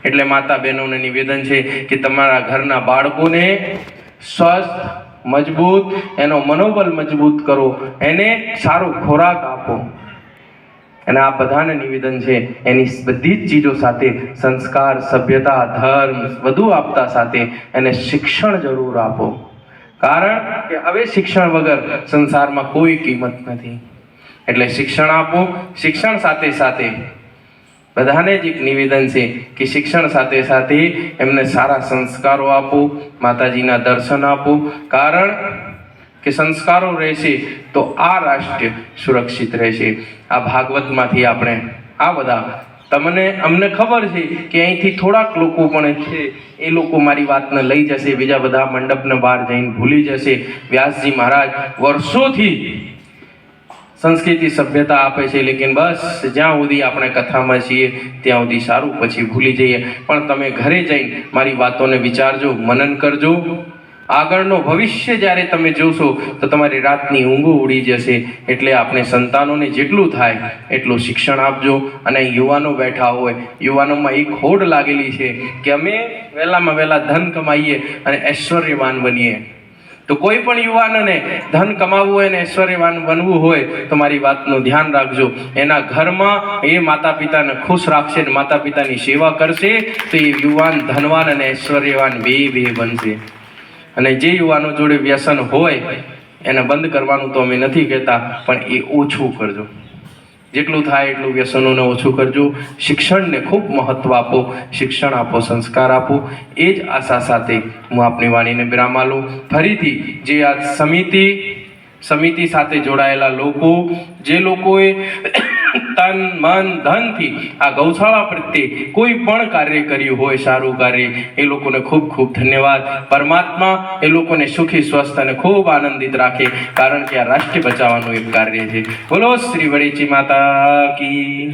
એટલે માતા બહેનોને નિવેદન છે કે તમારા ઘરના બાળકોને સ્વસ્થ મજબૂત, એનો મનોબળ મજબૂત કરો, એને સારો ખોરાક આપો. અને આ બધાને નિવેદન છે એની બધી જ ચીજો સાથે સંસ્કાર, સભ્યતા, ધર્મ બધું આપતા સાથે એને શિક્ષણ જરૂર આપો. કારણ કે હવે શિક્ષણ વગર સંસારમાં કોઈ કિંમત નથી. એટલે શિક્ષણ આપો. શિક્ષણ સાથે સાથે બધાને જ એક નિવેદન છે કે શિક્ષણ સાથે સાથે એમને સારા સંસ્કારો આપો, માતાજીના દર્શન આપો. કારણ કે સંસ્કારો રહેશે તો આ રાષ્ટ્ર સુરક્ષિત રહેશે. આ ભાગવતમાંથી આપણે આ બધા અમને ખબર છે કે અહીંથી થોડાક લોકો પણ છે, એ લોકો મારી વાતને લઈ જશે, બીજા બધા મંડપને બહાર જઈને ભૂલી જશે. વ્યાસજી મહારાજ વર્ષોથી સંસ્કૃતિ સભ્યતા આપે છે, લેકિન બસ જ્યાં સુધી આપણે કથામાં છીએ ત્યાં સુધી સારું, પછી ભૂલી જઈએ. પણ તમે ઘરે જઈને મારી વાતોને વિચારજો, મનન કરજો. આગળનો ભવિષ્ય જ્યારે તમે જોશો તો તમારી રાતની ઊંઘો ઉડી જશે. એટલે આપણે સંતાનોને જેટલું થાય એટલું શિક્ષણ આપજો. અને યુવાનો બેઠા હોય, યુવાનોમાં એક હોડ લાગેલી છે કે અમે વહેલામાં વહેલા ધન કમાઈએ અને ઐશ્વર્યવાન બનીએ. તો કોઈ પણ યુવાનને ધન કમાવવું હોય અને ઐશ્વર્યવાન બનવું હોય તો મારી વાતનું ધ્યાન રાખજો. એના ઘરમાં એ માતા પિતાને ખુશ રાખશે અને માતા પિતાની સેવા કરશે તો એ યુવાન ધનવાન અને ઐશ્વર્યવાન બે બનશે. અને જે યુવાનો જોડે વ્યસન હોય એને બંધ કરવાનું તો અમે નથી કહેતા, પણ એ ઓછું કરજો. જેટલું થાય એટલું વ્યસનોને ઓછું કરજો. શિક્ષણને ખૂબ મહત્વ આપો, શિક્ષણ આપો, સંસ્કાર આપો. એ જ આશા સાથે હું આપની વાણીને વિરામ આલું. ફરીથી જે આ સમિતિ સાથે જોડાયેલા લોકો, જે લોકોએ તન મન ધનથી આ ગૌશાળા પ્રત્યે કોઈ પણ કાર્ય કર્યું હોય, સારું કાર્ય, એ લોકોને ખૂબ ખૂબ ધન્યવાદ. પરમાત્મા એ લોકોને સુખી, સ્વસ્થ અને ખૂબ આનંદિત રાખે. કારણ કે આ રાષ્ટ્ર બચાવવાનું એક કાર્ય છે. બોલો શ્રી વડેચી માતા કી.